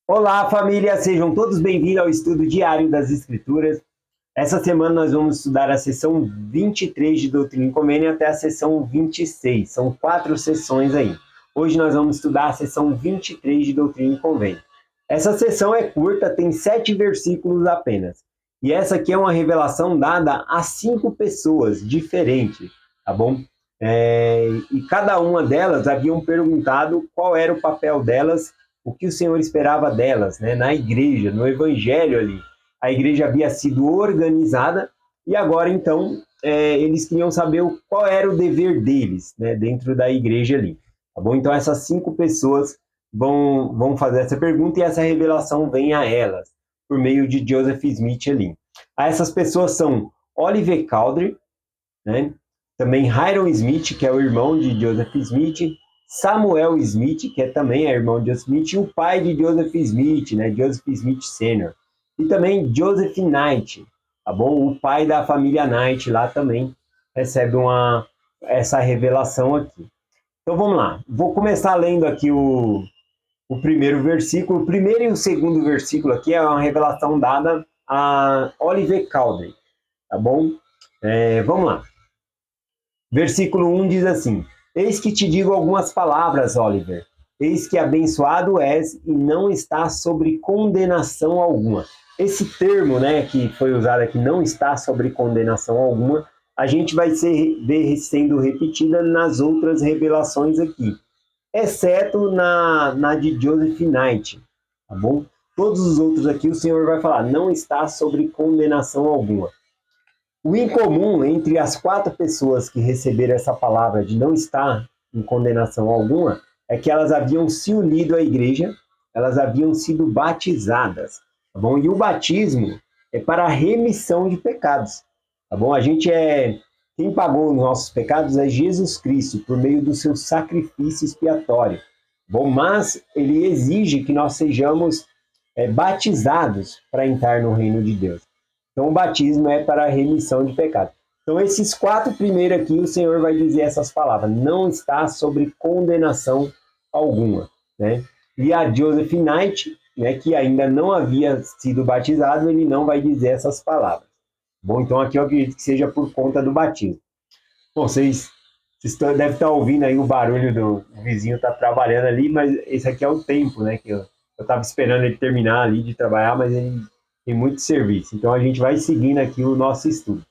Olá, família! Sejam todos bem-vindos ao estudo diário das Escrituras. Essa semana nós vamos estudar a sessão 23 de Doutrina e Convênio até a sessão 26. São 4 sessões aí. Hoje nós vamos estudar a sessão 23 de Doutrina e Convênio. Essa sessão é curta, tem 7 versículos apenas. E essa aqui é uma revelação dada a 5 pessoas diferentes, tá bom? E cada uma delas haviam perguntado qual era o papel delas, o que o Senhor esperava delas, né, na igreja, no evangelho ali. A igreja havia sido organizada e agora, então, eles queriam saber qual era o dever deles, né, dentro da igreja ali. Tá bom? Então, essas 5 pessoas vão fazer essa pergunta e essa revelação vem a elas, por meio de Joseph Smith ali. Essas pessoas são Oliver Cowdery, né, também Hyrum Smith, que é o irmão de Joseph Smith, Samuel Smith, que também é irmão de Joseph Smith, e o pai de Joseph Smith, né, Joseph Smith Sr. E também Joseph Knight, tá bom? O pai da família Knight lá também recebe essa revelação aqui. Então vamos lá, vou começar lendo aqui o primeiro versículo. O primeiro e o segundo versículo aqui é uma revelação dada a Oliver Cowdery, tá bom? Vamos lá. Versículo 1 diz assim: Eis que te digo algumas palavras, Oliver. Eis que abençoado és e não estás sobre condenação alguma. Esse termo, né, que foi usado aqui, não está sobre condenação alguma, a gente vai ver sendo repetida nas outras revelações aqui, exceto na de Joseph Knight, tá bom? Todos os outros aqui o Senhor vai falar, não está sobre condenação alguma. O incomum entre as 4 pessoas que receberam essa palavra de não estar em condenação alguma é que elas haviam se unido à igreja, elas haviam sido batizadas, tá bom? E o batismo é para a remissão de pecados, tá bom? Quem pagou os nossos pecados é Jesus Cristo, por meio do seu sacrifício expiatório, tá bom? Mas ele exige que nós sejamos batizados para entrar no reino de Deus. Então, o batismo é para a remissão de pecado. Então, esses 4 primeiros aqui, o Senhor vai dizer essas palavras. Não está sobre condenação alguma, né? E a Joseph Knight, né, que ainda não havia sido batizado, ele não vai dizer essas palavras. Bom, então aqui eu acredito que seja por conta do batismo. Bom, vocês devem estar ouvindo aí o barulho do vizinho tá trabalhando ali, mas esse aqui é o tempo, né? Que eu estava esperando ele terminar ali de trabalhar, mas ele tem muito serviço. Então a gente vai seguindo aqui o nosso estudo.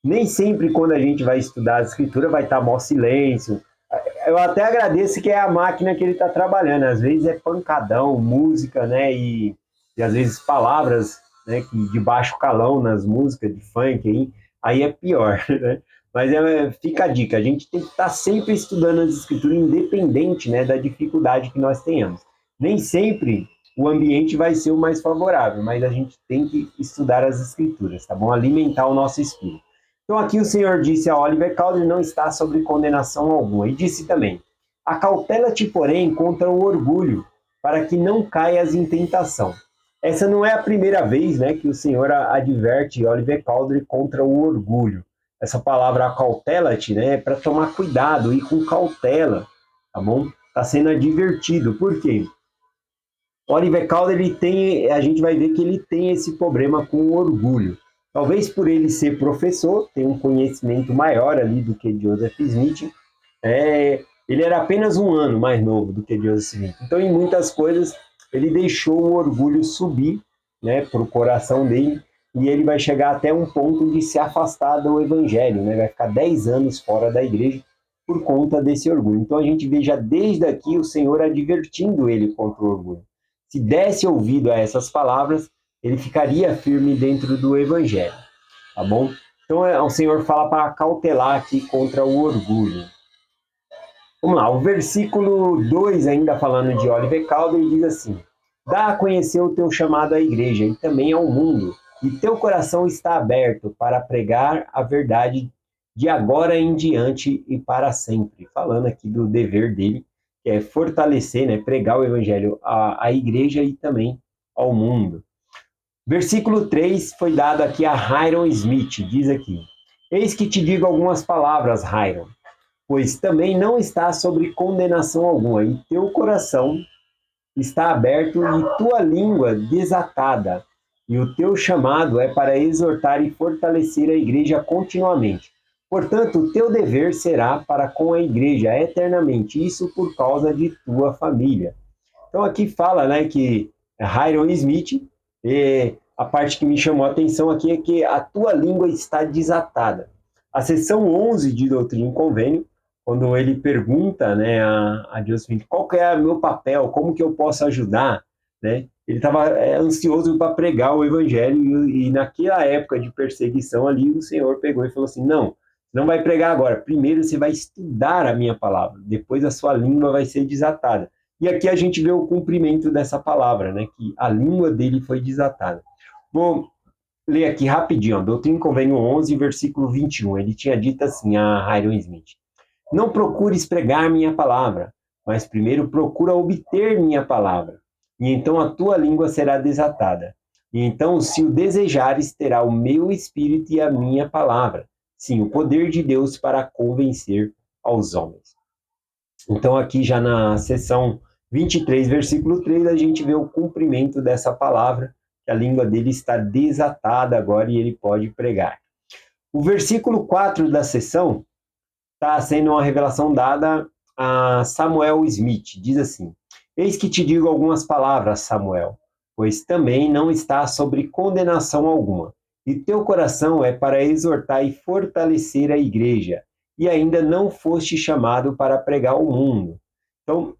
Nem sempre quando a gente vai estudar a escritura vai estar mó silêncio. Eu até agradeço que é a máquina que ele está trabalhando. Às vezes é pancadão, música, né? E às vezes palavras, né? Que de baixo calão nas músicas de funk aí é pior, né? Mas fica a dica, a gente tem que estar sempre estudando as escrituras, independente, né, da dificuldade que nós tenhamos. Nem sempre o ambiente vai ser o mais favorável, mas a gente tem que estudar as escrituras, tá bom? Alimentar o nosso espírito. Então aqui o Senhor disse a Oliver Cowdery, não está sobre condenação alguma. E disse também, acautela-te, porém, contra o orgulho, para que não caias em tentação. Essa não é a primeira vez, né, que o Senhor adverte Oliver Cowdery contra o orgulho. Essa palavra acautela-te, né, é para tomar cuidado, ir com cautela, tá bom? Está sendo advertido. Por quê? Oliver Cowdery a gente vai ver que ele tem esse problema com o orgulho. Talvez por ele ser professor, ter um conhecimento maior ali do que Joseph Smith, ele era apenas um ano mais novo do que Joseph Smith. Então, em muitas coisas, ele deixou o orgulho subir, né, para o coração dele, e ele vai chegar até um ponto de se afastar do evangelho, né, vai ficar 10 anos fora da igreja por conta desse orgulho. Então, a gente vê já desde aqui o Senhor advertindo ele contra o orgulho. Se desse ouvido a essas palavras, ele ficaria firme dentro do evangelho, tá bom? Então, o Senhor fala para cautelar aqui contra o orgulho. Vamos lá, o versículo 2, ainda falando de Oliver Cowdery, diz assim: Dá a conhecer o teu chamado à igreja e também ao mundo, e teu coração está aberto para pregar a verdade de agora em diante e para sempre. Falando aqui do dever dele, que é fortalecer, né, pregar o evangelho à igreja e também ao mundo. Versículo 3 foi dado aqui a Hyrum Smith, diz aqui: Eis que te digo algumas palavras, Hyrum, pois também não está sobre condenação alguma, e teu coração está aberto e tua língua desatada, e o teu chamado é para exortar e fortalecer a igreja continuamente. Portanto, o teu dever será para com a igreja eternamente, isso por causa de tua família. Então aqui fala, né, que Hiram Smith, a parte que me chamou a atenção aqui é que a tua língua está desatada. A seção 11 de Doutrina e Convênio, quando ele pergunta, né, a Joseph Smith, qual que é o meu papel, como que eu posso ajudar, né? Ele estava ansioso para pregar o evangelho e naquela época de perseguição ali, o Senhor pegou e falou assim, não vai pregar agora, primeiro você vai estudar a minha palavra, depois a sua língua vai ser desatada. E aqui a gente vê o cumprimento dessa palavra, né? Que a língua dele foi desatada. Vou ler aqui rapidinho, ó, Doutrina e Convênio 11, versículo 21. Ele tinha dito assim a Hiram Smith: não procures pregar minha palavra, mas primeiro procura obter minha palavra. E então a tua língua será desatada. E então, se o desejares, terá o meu espírito e a minha palavra. Sim, o poder de Deus para convencer aos homens. Então, aqui já na seção 23, versículo 3, a gente vê o cumprimento dessa palavra, que a língua dele está desatada agora e ele pode pregar. O versículo 4 da seção está sendo uma revelação dada a Samuel Smith. Diz assim: eis que te digo algumas palavras, Samuel, pois também não está sobre condenação alguma. E teu coração é para exortar e fortalecer a igreja, e ainda não foste chamado para pregar ao mundo. Então,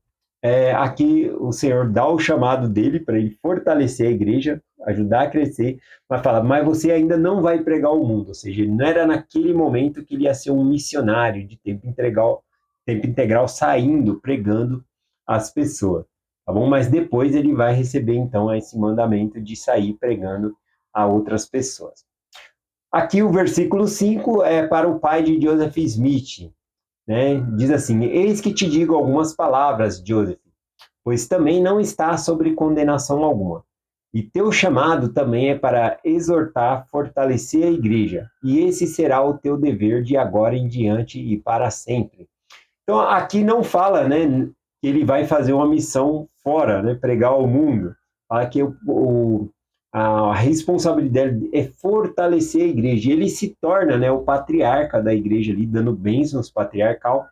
aqui o Senhor dá o chamado dele para ele fortalecer a igreja, ajudar a crescer, mas fala, mas você ainda não vai pregar ao mundo, ou seja, não era naquele momento que ele ia ser um missionário de tempo integral saindo, pregando às pessoas, tá bom? Mas depois ele vai receber então esse mandamento de sair pregando a outras pessoas. Aqui o versículo 5 é para o pai de Joseph Smith, né? Diz assim: eis que te digo algumas palavras, Joseph, pois também não está sobre condenação alguma. E teu chamado também é para exortar, fortalecer a igreja, e esse será o teu dever de agora em diante e para sempre. Então aqui não fala, né, que ele vai fazer uma missão fora, né, pregar ao mundo. Fala que a responsabilidade é fortalecer a igreja. Ele se torna, né, o patriarca da igreja ali, dando bênçãos patriarcal,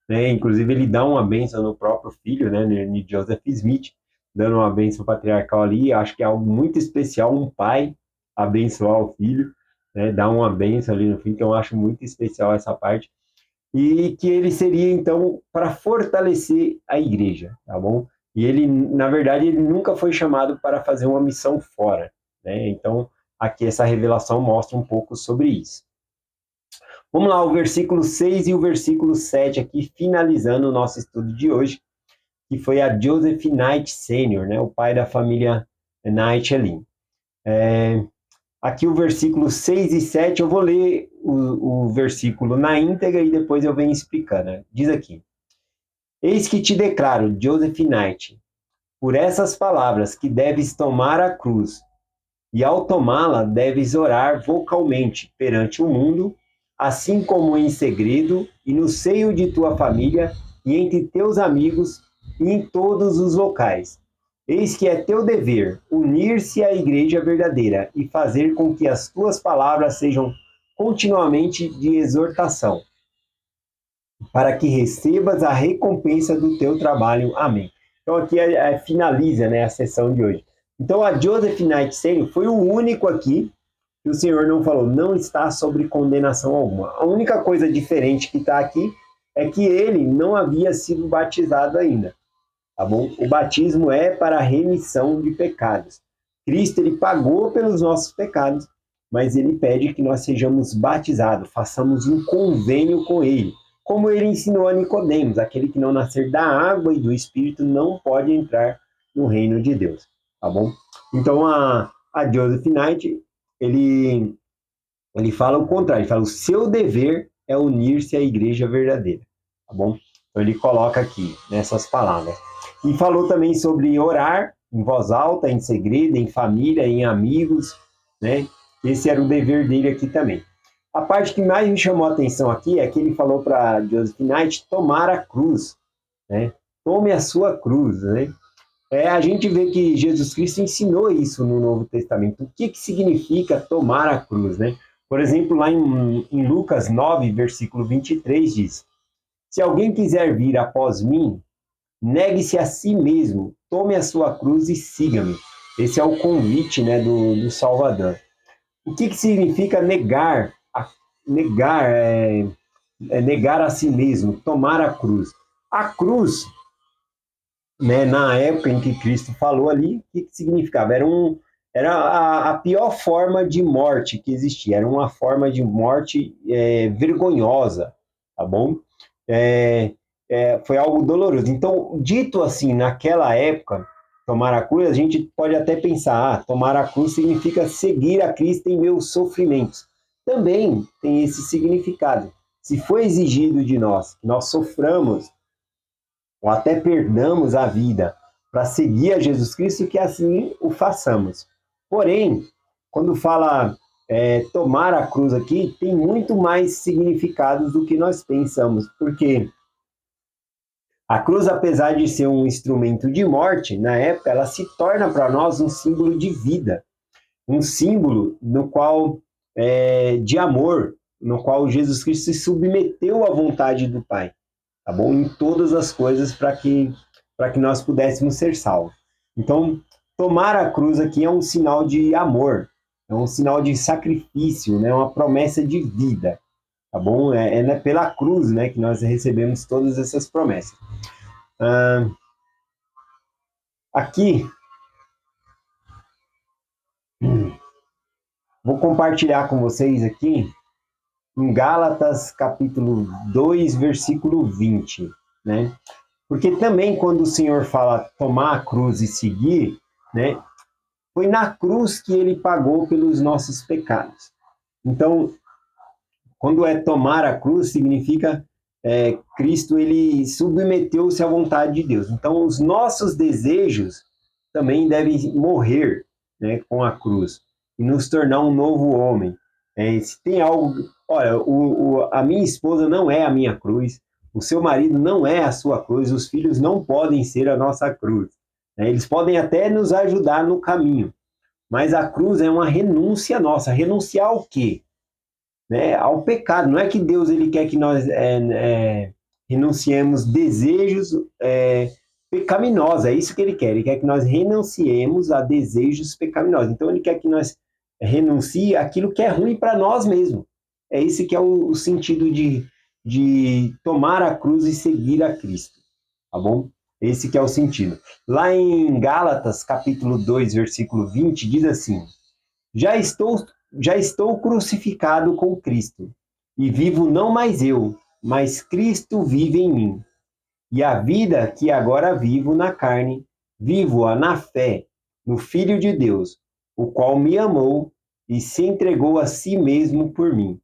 né? Inclusive ele dá uma bênção no próprio filho, né, de Joseph Smith, dando uma bênção patriarcal ali. Acho que é algo muito especial um pai abençoar o filho, né, dar uma bênção ali no fim, então eu acho muito especial essa parte. E que ele seria então para fortalecer a igreja, tá bom? E ele, na verdade, ele nunca foi chamado para fazer uma missão fora, né? Então, aqui essa revelação mostra um pouco sobre isso. Vamos lá, o versículo 6 e o versículo 7 aqui, finalizando o nosso estudo de hoje, que foi a Joseph Knight Sr., né, o pai da família Knight ali. Aqui o versículo 6 e 7, eu vou ler o versículo na íntegra e depois eu venho explicando, né? Diz aqui: eis que te declaro, Joseph Knight, por essas palavras, que deves tomar a cruz, e ao tomá-la deves orar vocalmente perante o mundo, assim como em segredo e no seio de tua família e entre teus amigos e em todos os locais. Eis que é teu dever unir-se à igreja verdadeira e fazer com que as tuas palavras sejam continuamente de exortação, para que recebas a recompensa do teu trabalho. Amém. Então aqui finaliza, né, a sessão de hoje. Então a Joseph Knight Sr. foi o único aqui que o Senhor não falou, não está sobre condenação alguma. A única coisa diferente que está aqui é que ele não havia sido batizado ainda, tá bom? O batismo é para a remissão de pecados. Cristo, ele pagou pelos nossos pecados, mas ele pede que nós sejamos batizados, façamos um convênio com ele. Como ele ensinou a Nicodemos, aquele que não nascer da água e do Espírito não pode entrar no reino de Deus, tá bom? Então a Joseph Knight, ele fala o contrário, ele fala o seu dever é unir-se à igreja verdadeira, tá bom? Então ele coloca aqui nessas palavras. E falou também sobre orar em voz alta, em segredo, em família, em amigos, né? Esse era o dever dele aqui também. A parte que mais me chamou a atenção aqui é que ele falou para Joseph Knight tomar a cruz, né? Tome a sua cruz, né? A gente vê que Jesus Cristo ensinou isso no Novo Testamento. O que significa tomar a cruz, né? Por exemplo, lá em Lucas 9, versículo 23, diz: Se alguém quiser vir após mim, negue-se a si mesmo, tome a sua cruz e siga-me. Esse é o convite, né, do Salvador. O que significa negar? Negar negar a si mesmo, tomar a cruz. A cruz, né, na época em que Cristo falou ali, o que significava? Era a pior forma de morte que existia, era uma forma de morte vergonhosa, tá bom? Foi algo doloroso. Então, dito assim, naquela época, tomar a cruz, a gente pode até pensar, tomar a cruz significa seguir a Cristo em meus sofrimentos. Também tem esse significado. Se foi exigido de nós que nós soframos ou até perdamos a vida para seguir a Jesus Cristo, que assim o façamos. Porém, quando fala tomar a cruz aqui, tem muito mais significados do que nós pensamos, porque a cruz, apesar de ser um instrumento de morte, na época, ela se torna para nós um símbolo de vida, um símbolo no qual de amor, no qual Jesus Cristo se submeteu à vontade do Pai, tá bom? Em todas as coisas para que nós pudéssemos ser salvos. Então, tomar a cruz aqui é um sinal de amor, é um sinal de sacrifício, né? Uma promessa de vida, tá bom? Pela cruz, né, que nós recebemos todas essas promessas. Aqui, vou compartilhar com vocês aqui em Gálatas capítulo 2, versículo 20, né? Porque também quando o Senhor fala tomar a cruz e seguir, né, foi na cruz que ele pagou pelos nossos pecados. Então, quando é tomar a cruz, significa Cristo, ele submeteu-se à vontade de Deus. Então, os nossos desejos também devem morrer, né, com a cruz e nos tornar um novo homem. Se tem algo... Olha, a minha esposa não é a minha cruz, o seu marido não é a sua cruz, os filhos não podem ser a nossa cruz. Eles podem até nos ajudar no caminho, mas a cruz é uma renúncia nossa. Renunciar ao quê? Né? Ao pecado. Não é que Deus ele quer que nós renunciemos desejos pecaminosos. É isso que ele quer. Ele quer que nós renunciemos a desejos pecaminosos. Então, ele quer que nós renuncie aquilo que é ruim para nós mesmos. É esse que é o sentido de tomar a cruz e seguir a Cristo. Tá bom? Esse que é o sentido. Lá em Gálatas, capítulo 2, versículo 20, diz assim: já estou crucificado com Cristo, e vivo não mais eu, mas Cristo vive em mim. E a vida que agora vivo na carne, vivo-a na fé, no Filho de Deus, o qual me amou e se entregou a si mesmo por mim.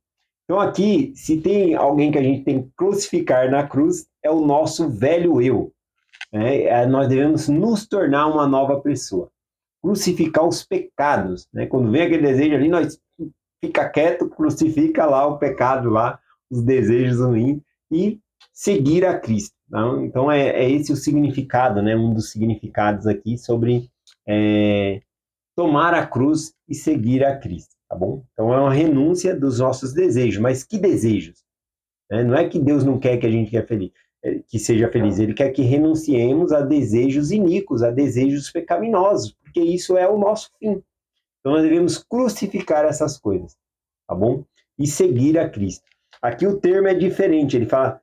Então aqui, se tem alguém que a gente tem que crucificar na cruz, é o nosso velho eu. Né? Nós devemos nos tornar uma nova pessoa. Crucificar os pecados, né? Quando vem aquele desejo ali, nós fica quieto, crucifica lá o pecado lá, os desejos ruins e seguir a Cristo. Não? Então é esse o significado, né? Um dos significados aqui sobre tomar a cruz e seguir a Cristo, tá bom? Então é uma renúncia dos nossos desejos, mas que desejos? Não é que Deus não quer que a gente que seja feliz, ele quer que renunciemos a desejos iníquos, a desejos pecaminosos, porque isso é o nosso fim. Então nós devemos crucificar essas coisas, tá bom? E seguir a Cristo. Aqui o termo é diferente, ele fala,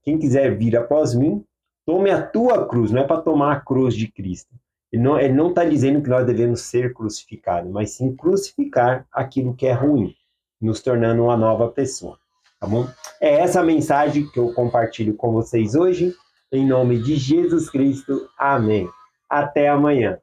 quem quiser vir após mim, tome a tua cruz, não é para tomar a cruz de Cristo. Ele não está dizendo que nós devemos ser crucificados, mas sim crucificar aquilo que é ruim, nos tornando uma nova pessoa. Tá bom? É essa mensagem que eu compartilho com vocês hoje. Em nome de Jesus Cristo. Amém. Até amanhã.